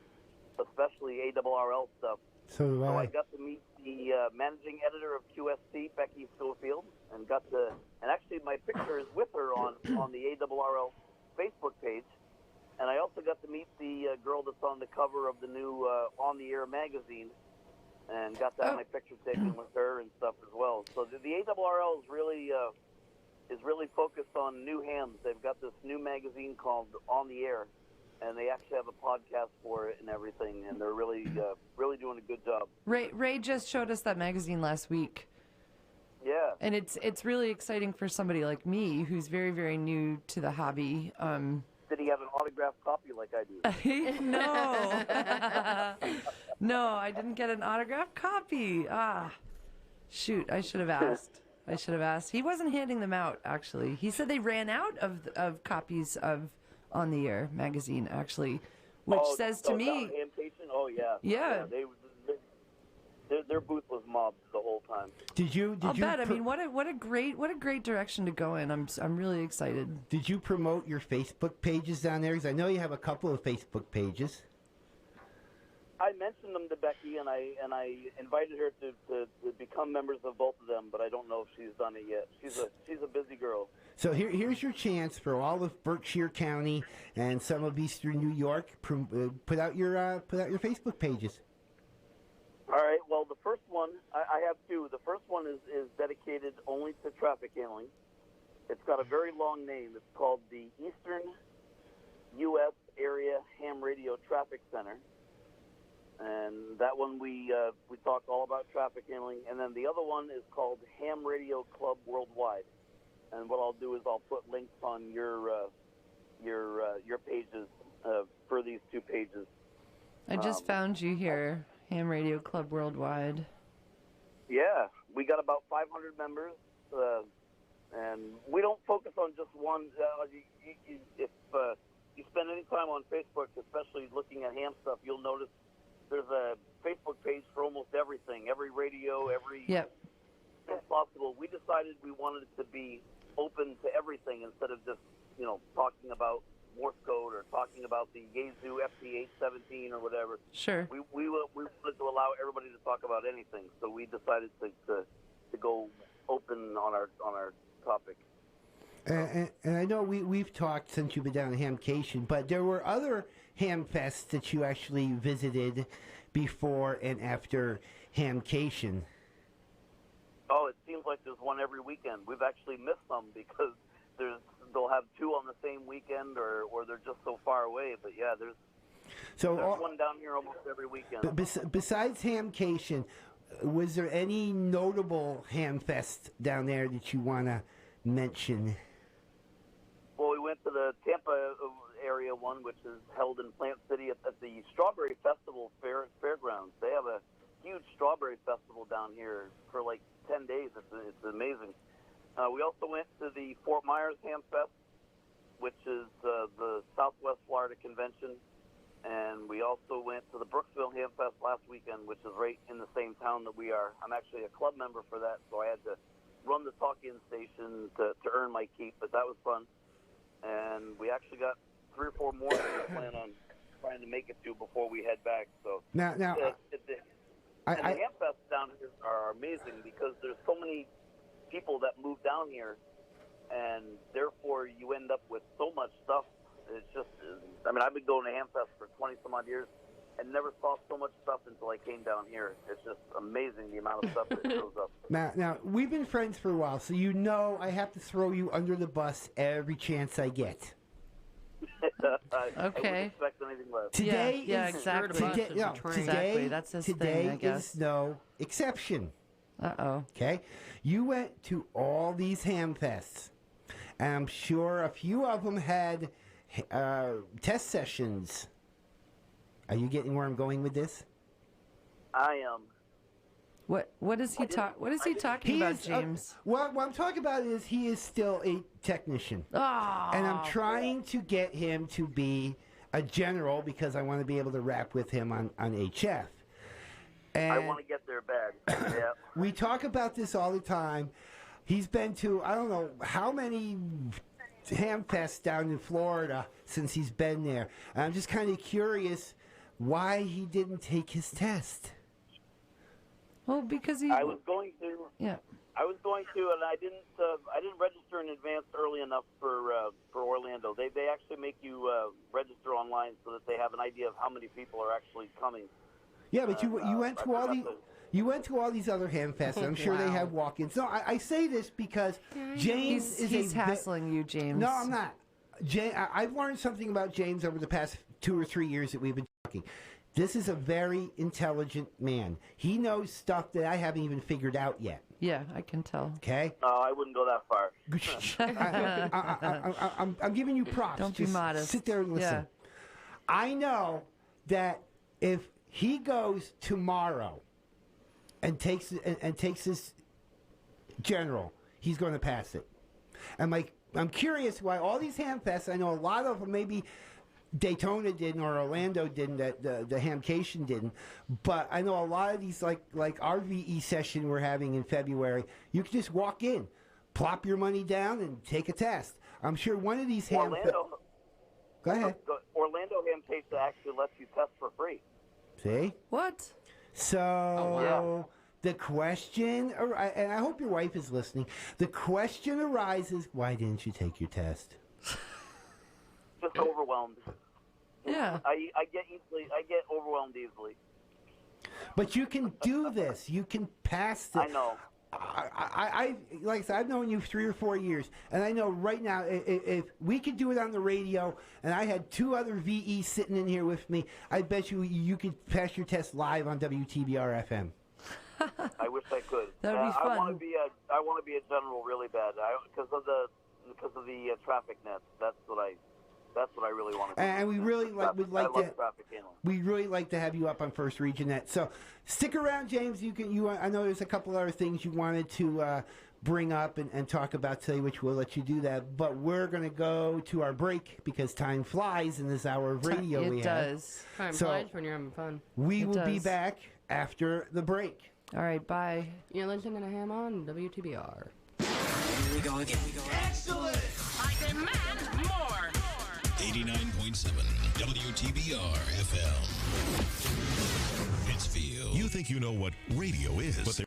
especially ARRL stuff. So I got to meet the managing editor of QSC, Becky Schofield, and actually my picture is with her on the ARRL Facebook page. And I also got to meet the girl that's on the cover of the new On the Air magazine, and got to have my picture taken with her and stuff as well. So the ARRL is really focused on new hams. They've got this new magazine called On the Air, and they actually have a podcast for it and everything, and they're really doing a good job. Ray just showed us that magazine last week. Yeah. And it's really exciting for somebody like me who's very, very new to the hobby. Did he have an autographed copy like I do? No. No, I didn't get an autographed copy. Shoot, I should have asked. He wasn't handing them out, actually. He said they ran out of copies of On the Air magazine, actually, which says to me... Hamcation? Oh, yeah. Yeah. Their booth was mobbed the whole time. I'll bet. I mean, what a great direction to go in. I'm really excited. Did you promote your Facebook pages down there? Because I know you have a couple of Facebook pages. I mentioned them to Becky, and I invited her to become members of both of them, but I don't know if she's done it yet. She's a busy girl. So here's your chance for all of Berkshire County and some of Eastern New York. Put out your Facebook pages. All right. Well, the first one, I have two. The first one is dedicated only to traffic handling. It's got a very long name. It's called the Eastern U.S. Area Ham Radio Traffic Center. And that one we talk all about traffic handling. And then the other one is called Ham Radio Club Worldwide. And what I'll do is I'll put links on your pages for these two pages. I just found you here, Ham Radio Club Worldwide. Yeah, we got about 500 members, and we don't focus on just one. If you spend any time on Facebook, especially looking at ham stuff, you'll notice there's a Facebook page for almost everything, every radio, every possible. We decided we wanted it to be open to everything instead of just, talking about Morse code or talking about the Yaesu FT817 or whatever. Sure. We wanted to allow everybody to talk about anything, so we decided to go open on our topic. And I know we've talked since you've been down at Hamcation, but there were other ham fests that you actually visited before and after Hamcation. Oh, it seems like there's one every weekend. We've actually missed some because they'll have two on the same weekend or they're just so far away. But yeah, there's one down here almost every weekend. But besides Hamcation, was there any notable ham fest down there that you want to mention? Well, we went to the Tampa area one, which is held in Plant City at the Strawberry Festival Fairgrounds. They have a huge strawberry festival down here for like 10 days. It's amazing. We also went to the Fort Myers Ham Fest, which is the Southwest Florida Convention. And we also went to the Brooksville Ham Fest last weekend, which is right in the same town that we are. I'm actually a club member for that, so I had to run the talk-in station to earn my keep, but that was fun. And we actually got 3 or 4 more that we plan on trying to make it to before we head back. So now the Ham Fests down here are amazing because there's so many people that move down here, and therefore you end up with so much stuff. It's just, I've been going to Ham Fest for 20-some-odd years and never saw so much stuff until I came down here. It's just amazing the amount of stuff that shows up. Now, we've been friends for a while, so I have to throw you under the bus every chance I get. I wouldn't Okay. expect anything less. Today yeah, is exactly. today, That's his today thing, I guess. is no exception. Uh-oh. Okay, you went to all these ham fests, and I'm sure a few of them had test sessions. Are you getting where I'm going with this? I am. What is he talking about, James? What I'm talking about is he is still a technician. Oh. And I'm trying to get him to be a general because I want to be able to rap with him on HF. And I want to get there bad. Yeah. we talk about this all the time. He's been to, I don't know how many ham fests down in Florida since he's been there. And I'm just kind of curious why he didn't take his test. Well, because he. I was going to. Yeah. I was going to, and I didn't register in advance early enough for Orlando. They actually make you register online so that they have an idea of how many people are actually coming. Yeah, but you went to all these other ham fests. And I'm sure they have walk-ins. No, I say this because James he's hassling you, James. No, I'm not. I've learned something about James over the past 2 or 3 years that we've been talking. This is a very intelligent man. He knows stuff that I haven't even figured out yet. Yeah, I can tell. Okay? No, I wouldn't go that far. I'm giving you props. Don't be Just modest. Sit there and listen. Yeah. I know that if he goes tomorrow and takes his general, he's going to pass it. And I'm curious why all these ham fests, I know a lot of them maybe Daytona didn't or Orlando didn't, the Hamcation didn't, but I know a lot of these like our VE session we're having in February, you can just walk in, plop your money down and take a test. I'm sure one of these ham Orlando. Go ahead. Orlando Hamcation actually lets you test for free. See? What? So the question, and I hope your wife is listening, the question arises, why didn't you take your test? Just overwhelmed. Yeah. I get overwhelmed easily. But you can do this. You can pass this. I know. I like I said, I've known you 3 or 4 years, and I know right now if we could do it on the radio, and I had 2 other VEs sitting in here with me, I bet you could pass your test live on WTBR FM. I wish I could. That would be fun. I want to be a general really bad because of the traffic nets. That's what I really want to do. And we really I love traffic handling. We'd really like to have you up on First Regionet. So stick around, James. I know there's a couple other things you wanted to bring up and talk about today, which we'll let you do that. But we're going to go to our break because time flies in this hour of radio we have. It does. Time flies when you're having fun. We will be back after the break. All right, bye. You're listening to Ham on WTBR. Here we go again. Excellent! I demand more! 89.7 WTBR FM. Pittsfield. You think you know what radio is, but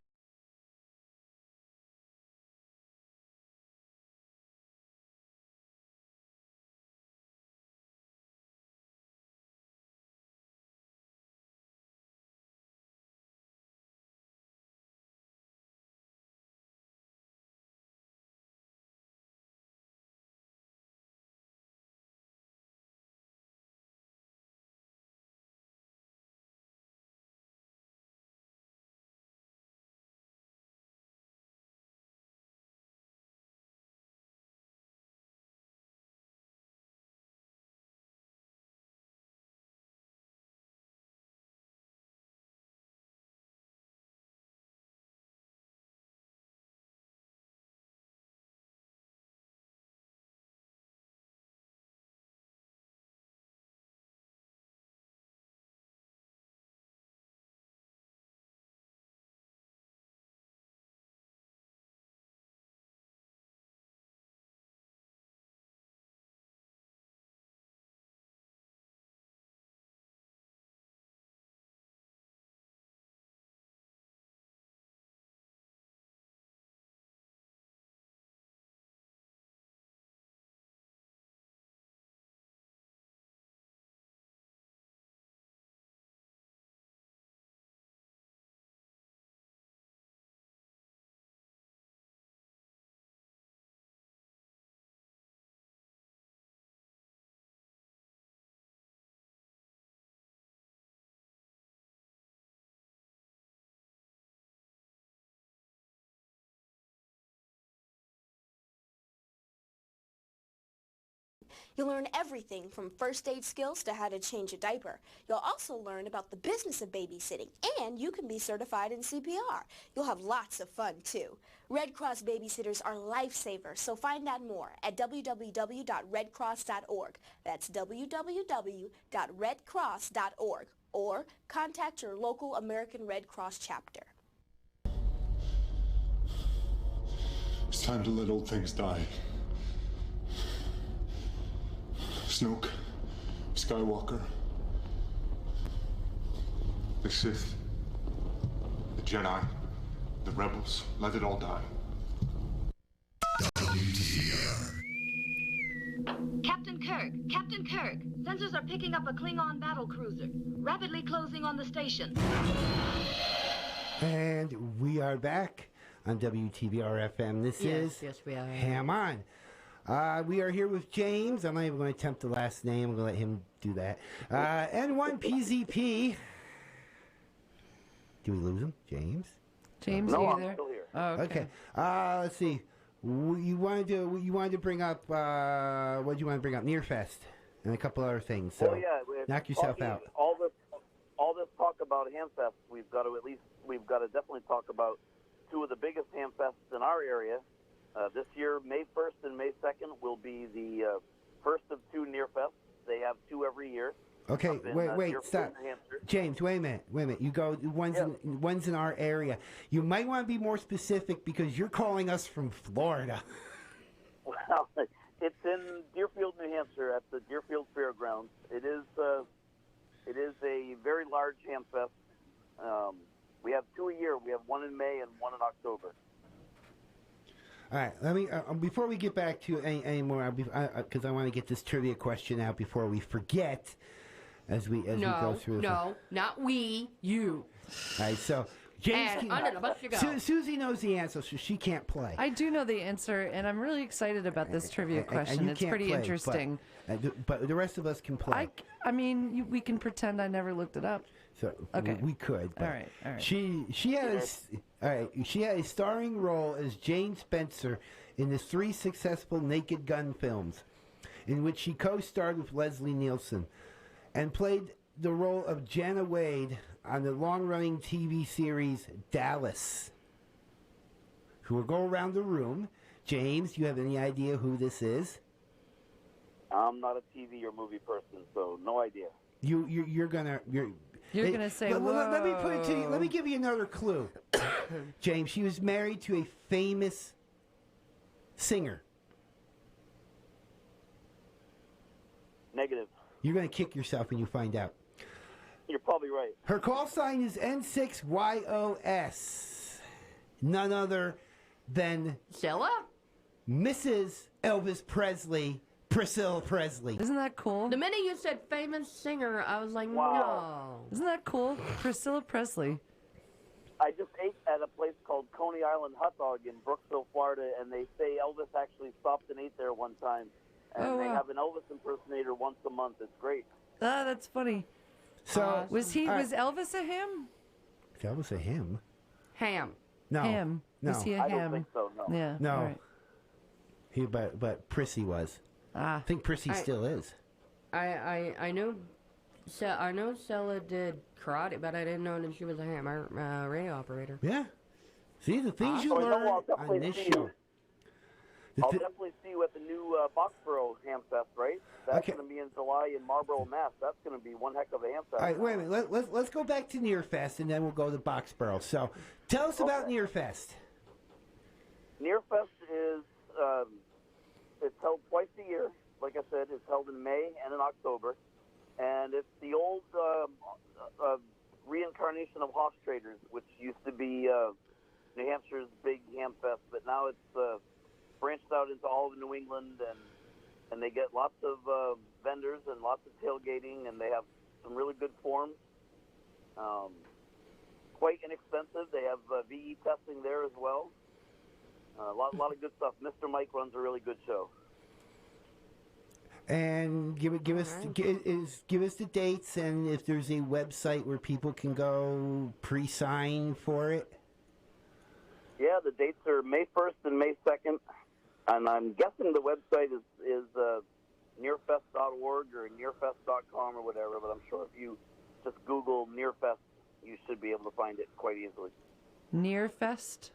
You'll learn everything from first aid skills to how to change a diaper. You'll also learn about the business of babysitting, and you can be certified in CPR. You'll have lots of fun, too. Red Cross babysitters are lifesavers, so find out more at www.redcross.org. That's www.redcross.org, or contact your local American Red Cross chapter. It's time to let old things die. Snoke, Skywalker, the Sith, the Jedi, the Rebels, let it all die. Captain Kirk! Captain Kirk! Sensors are picking up a Klingon battle cruiser, rapidly closing on the station. And we are back on WTBR FM. This is Yes, we are. Ham On. We are here with James. I'm not even going to attempt the last name. I'm going to let him do that. N1PZP. Did we lose him? James? James, No, are you I'm there? still here. Oh, okay. Let's see. You wanted to bring up what do you want to bring up? Nearfest and a couple other things. So Well, yeah, knock yourself talking- out. All this talk about Hamfest, we've got to definitely talk about two of the biggest Hamfests in our area. This year, May 1st and May 2nd will be the first of two Nearfests. They have two every year. Okay, wait, Deerfield, stop. New Hampshire. James, wait a minute. You go, one's in our area. You might want to be more specific because you're calling us from Florida. Well, it's in Deerfield, New Hampshire, at the Deerfield Fairgrounds. It is a very large Hamfest. We have two a year. We have one in May and one in October. All right, let me before we get back to any more, because I want to get this trivia question out before we forget as we go through. No, not we, you. All right, so James, And under the bus you go. Susie knows the answer, so she can't play. I do know the answer, and I'm really excited about this trivia question. you It's can't pretty play, interesting. But the rest of us can play. I mean, we can pretend I never looked it up. So Okay. we could. But All right. She had a starring role as Jane Spencer in the 3 successful Naked Gun films, in which she co-starred with Leslie Nielsen, and played the role of Jana Wade on the long-running TV series Dallas. Who will go around the room. James, do you have any idea who this is? I'm not a TV or movie person, so no idea. You're gonna say, let me put it to you. "Whoa." Let me give you another clue. James, she was married to a famous singer. Negative. You're going to kick yourself when you find out. You're probably right. Her call sign is N6YOS. None other than Stella? Mrs. Elvis Presley, Priscilla Presley. Isn't that cool? The minute you said famous singer, I was like, no. Isn't that cool? Priscilla Presley. I just ate at a place called Coney Island Hot Dog in Brooksville, Florida, and they say Elvis actually stopped and ate there one time. And they have an Elvis impersonator once a month. It's great. Ah, that's funny. So was Elvis a him? That was a him. Ham. No. Ham. No. Was he a I ham? don't think so, no. Yeah. No. all right. He, but Prissy was. I think Prissy still is. I know Stella did karate, but I didn't know that she was a ham ray operator. Yeah. See, the things you So I know learn I'll on definitely this see show. you. I'll definitely see you at the new Boxborough Hamfest, right? That's Okay. going to be in July in Marlborough, Mass. That's going to be one heck of a Hamfest. All right, wait a minute. Let's go back to Nearfest, and then we'll go to Boxborough. So, tell us about Nearfest. Nearfest is it's held twice a year. Like I said, it's held in May and in October, and it's the old reincarnation of Hoss Traders, which used to be New Hampshire's big Hamfest, but now it's branched out into all of New England, and they get lots of vendors and lots of tailgating, and they have some really good forms. Quite inexpensive. They have VE testing there as well. A lot of good stuff. Mr. Mike runs a really good show. And give us the dates, and if there's a website where people can go pre-sign for it. Yeah, the dates are May 1st and May 2nd, and I'm guessing the website is nearfest.org or nearfest.com or whatever, but I'm sure if you just Google Nearfest, you should be able to find it quite easily. Nearfest?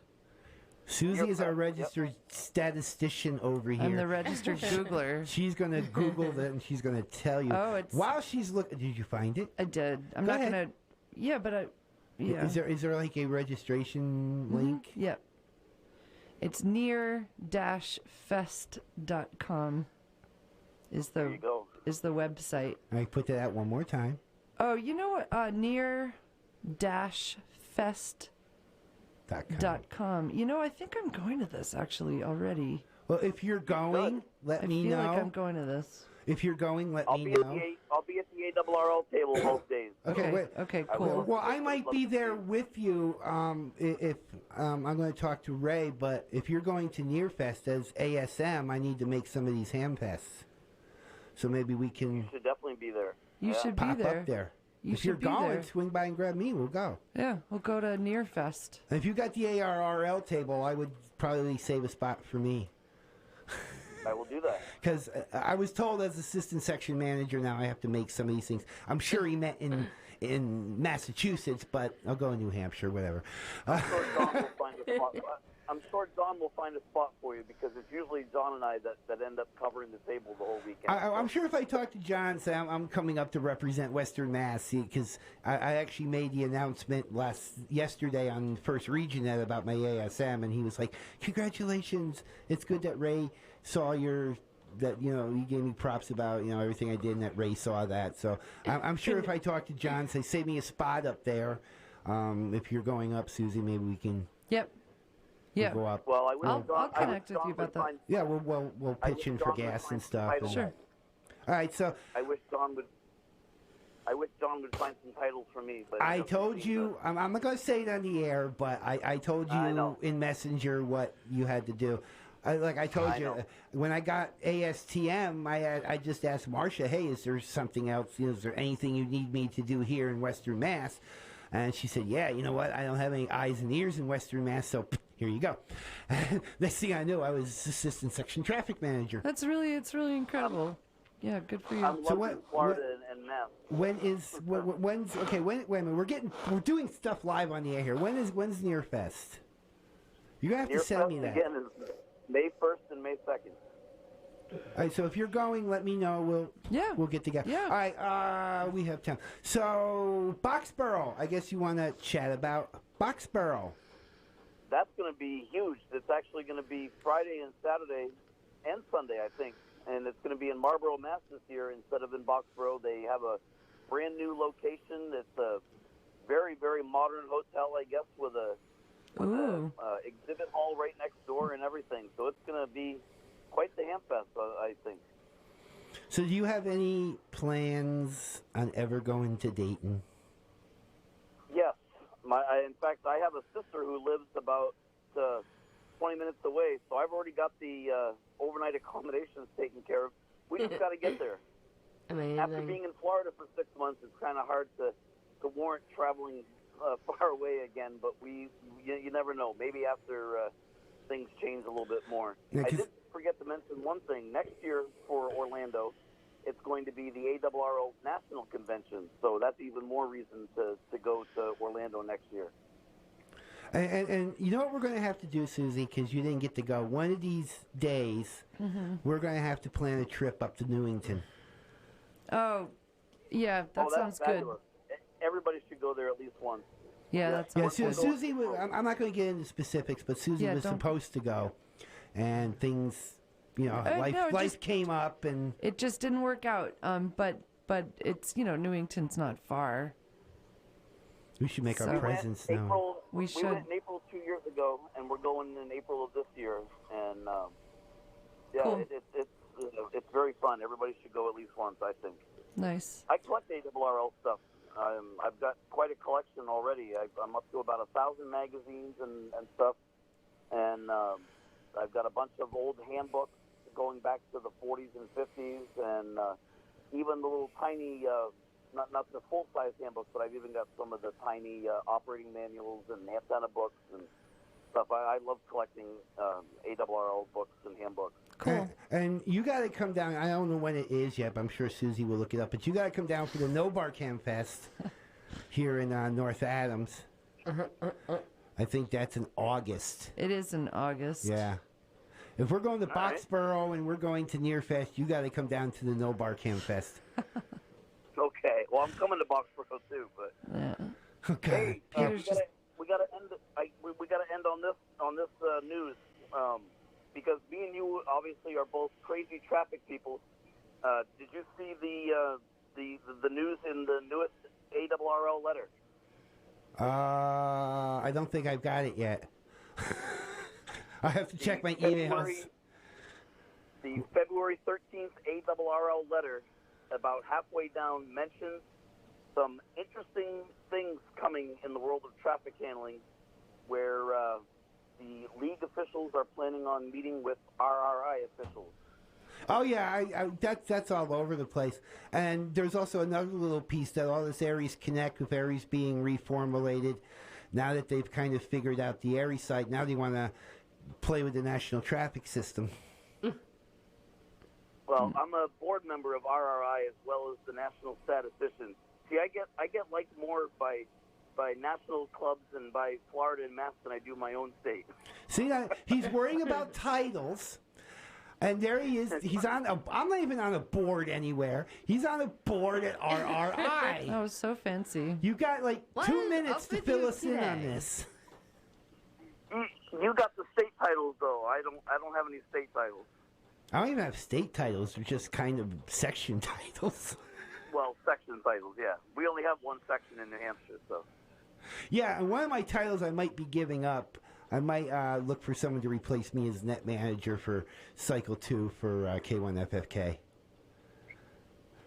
Susie is our registered statistician over here. I'm the registered Googler. She's going to Google that and she's going to tell you. Oh, it's... While she's looking, did you find it? I did. I'm Go not ahead. going to... Yeah, but I... Yeah. Is there like a registration link? Yeah. It's near-fest.com is the website. All right, put that out one more time. Oh, you know what? near-fest.com. You know, I think I'm going to this actually already. Well, if you're going, let me know. I feel like I'm going to this. If you're going, let me know. I'll be at the ARRL table both days. Okay, cool. Well, I might be there with you if I'm going to talk to Ray, but if you're going to Nearfest as ASM, I need to make some of these ham fests. So maybe we can... You should definitely be there. You should be pop there. up there. You if you're should be going, there. swing by and grab me. We'll go. Yeah, we'll go to Nearfest. And if you got the ARRL table, I would probably save a spot for me. I will do that. Because I was told as assistant section manager now I have to make some of these things. I'm sure he meant in Massachusetts, but I'll go in New Hampshire, whatever. I'm sure Don will find a spot for you because it's usually John and I that end up covering the table the whole weekend. I'm sure if I talk to John, say I'm coming up to represent Western Mass, because I actually made the announcement yesterday on First Regionet about my ASM, and he was like, "Congratulations! It's good that Ray saw you gave me props about everything I did, and that Ray saw that." So I'm sure if I talk to John, say save me a spot up there. If you're going up, Susie, maybe we can. Yep. Yeah. We'll go up. Well, I'll connect with you about that. Yeah, we'll pitch in for gas and stuff. Sure. All right, so I wish John would find some titles for me. But I told you, I'm not going to say it on the air, but I told you in Messenger what you had to do. I told you, when I got ASTM, I just asked Marcia, hey, is there something else? Is there anything you need me to do here in Western Mass? And she said, yeah, you know what? I don't have any eyes and ears in Western Mass, so here you go. Next thing I knew, I was assistant section traffic manager. It's really incredible. Yeah, good for you. I'm loving Florida and Mass. When's okay? Wait a minute. We're doing stuff live on the air here. When's Nearfest? You're gonna have to send me that. Again is May 1st and May 2nd. All right, so if you're going, let me know. We'll get together. Yeah. All right, we have time. So Boxborough, I guess you want to chat about Boxborough. That's going to be huge. It's actually going to be Friday and Saturday and Sunday, I think. And it's going to be in Marlborough, Mass this year instead of in Boxborough. They have a brand new location. It's a very, very modern hotel, I guess, with a exhibit hall right next door and everything. So it's going to be quite the Hamfest, I think. So do you have any plans on ever going to Dayton? Yes. In fact, I have a sister who lives about 20 minutes away, so I've already got the overnight accommodations taken care of. We just got to get there. Amazing. After being in Florida for 6 months, it's kind of hard to warrant traveling far away again, but you never know. Maybe after things change a little bit more. Yeah, I did forget to mention one thing. Next year for Orlando, it's going to be the ARRL National Convention, so that's even more reason to go to Orlando next year. And you know what we're going to have to do, Susie, because you didn't get to go. One of these days, we're going to have to plan a trip up to Newington. Oh, yeah, that sounds good. Fabulous. Everybody should go there at least once. Yeah, that sounds good. Susie, I'm not going to get into specifics, but Susie was supposed to go, and things, life came up, and it just didn't work out. But it's Newington's not far. We should make our presence known. We should. We went in April 2 years ago, and we're going in April of this year, and cool. It's very fun. Everybody should go at least once, I think. Nice. I collect ARRL stuff. I've got quite a collection already. I'm up to about 1,000 magazines and stuff, and I've got a bunch of old handbooks going back to the 40s and 50s, and even the little tiny, not the full-size handbooks, but I've even got some of the tiny operating manuals and antenna books, and stuff. I love collecting ARRL books and handbooks. Cool. And you got to come down. I don't know when it is yet, but I'm sure Susie will look it up. But you got to come down for the No Bar Cam Fest here in North Adams. I think that's in August. It is in August. Yeah. If we're going to Boxborough and we're going to Nearfest, you got to come down to the No Bar Cam Fest. Okay. Well, I'm coming to Boxborough too, but Okay. hey, we gotta end. We gotta end on this news because me and you obviously are both crazy traffic people. Did you see the news in the newest ARRL letter? I don't think I've got it yet. I have to check my emails. The February 13th ARRL letter, about halfway down, mentions some interesting things coming in the world of traffic handling, where the league officials are planning on meeting with RRI officials. Oh yeah, that's all over the place. And there's also another little piece that all this Aries Connect with Aries being reformulated. Now that they've kind of figured out the Aries side, now they want to play with the national traffic system. Well, I'm a board member of RRI as well as the National Statisticians. See, I get liked more by national clubs and by Florida and Mass than I do my own state. See, he's worrying about titles. And there he is. He's on. I'm not even on a board anywhere. He's on a board at RRI. That was so fancy. You got like 2 minutes to fill us in on this. You got the state titles though. I don't have any state titles. I don't even have state titles. They're just kind of section titles. Well, section titles, yeah. We only have one section in New Hampshire, so. Yeah, and one of my titles I might be giving up. I might look for someone to replace me as net manager for Cycle 2 for K1FFK.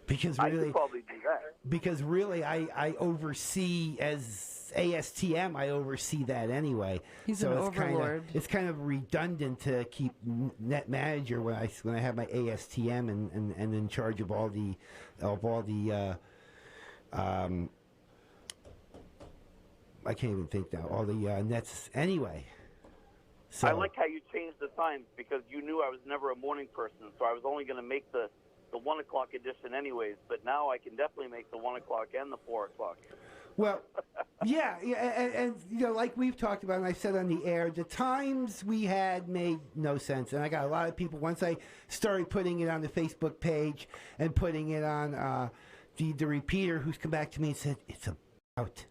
Because really, I could probably do that. Because really, I oversee as ASTM. I oversee that anyway. He's an overlord. It's kind of redundant to keep net manager when I have my ASTM and in charge of all the I can't even think now. All the nets anyway. So I like how you changed the times because you knew I was never a morning person, so I was only going to make the 1 o'clock edition anyways. But now I can definitely make the 1 o'clock and the 4 o'clock. Well, yeah, and you know, like we've talked about, and I said on the air, the times we had made no sense, and I got a lot of people once I started putting it on the Facebook page and putting it on the repeater, who's come back to me and said it's about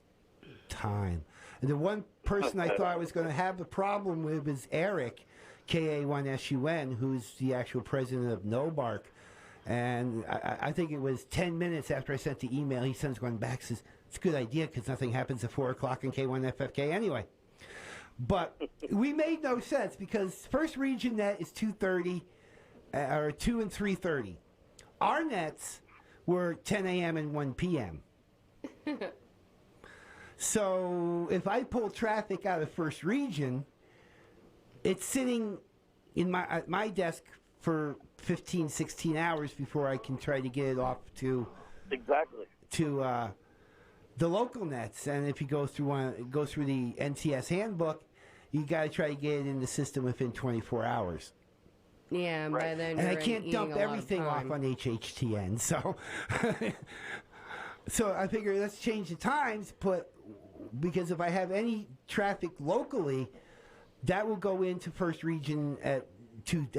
time. And the one person I thought I was going to have the problem with is Eric, KA1SUN, who's the actual president of NOBARC. And I think it was 10 minutes after I sent the email, he sends one back, says, it's a good idea because nothing happens at 4 o'clock in K1FFK anyway. But we made no sense because first region net is 2:30 or 2 and 3:30. Our nets were 10 a.m. and 1 p.m. So if I pull traffic out of first region, it's sitting in my desk for 15, 16 hours before I can try to get it off to the local nets. And if you go through the NCS handbook, you got to try to get it in the system within 24 hours. Yeah, and by then and I can't dump everything off on HHTN, so so I figure let's change the times, because if I have any traffic locally, that will go into first region at 2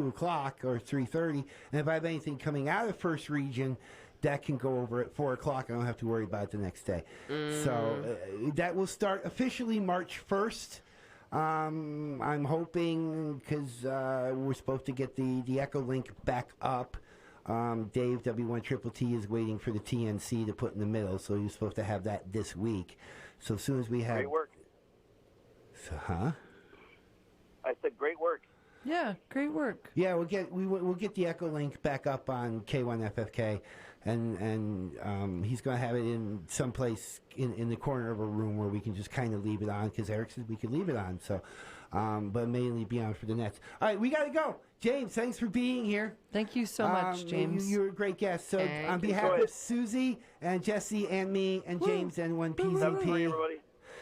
o'clock or 3:30, and if I have anything coming out of first region, that can go over at 4 o'clock. I don't have to worry about it the next day. So that will start officially March 1st. I'm hoping because we're supposed to get the Echo Link back up. Dave W1TTT is waiting for the TNC to put in the middle, so he's supposed to have that this week. So as soon as we have great work. Huh? I said great work. Yeah, great work. Yeah, we'll get the Echo Link back up on K1FFK, and he's going to have it in someplace in the corner of a room where we can just kind of leave it on, because Eric said we could leave it on. So, but mainly be on for the nets. All right, we got to go. James, thanks for being here. Thank you so much, James. You're a great guest. So on behalf of Susie and Jesse and me and James and 1PZP,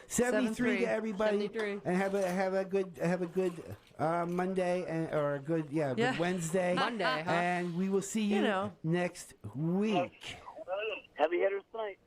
73 to everybody, 73. and have a good Monday or a good good Wednesday. Monday, huh? And we will see you next week. Heavy hitters tonight.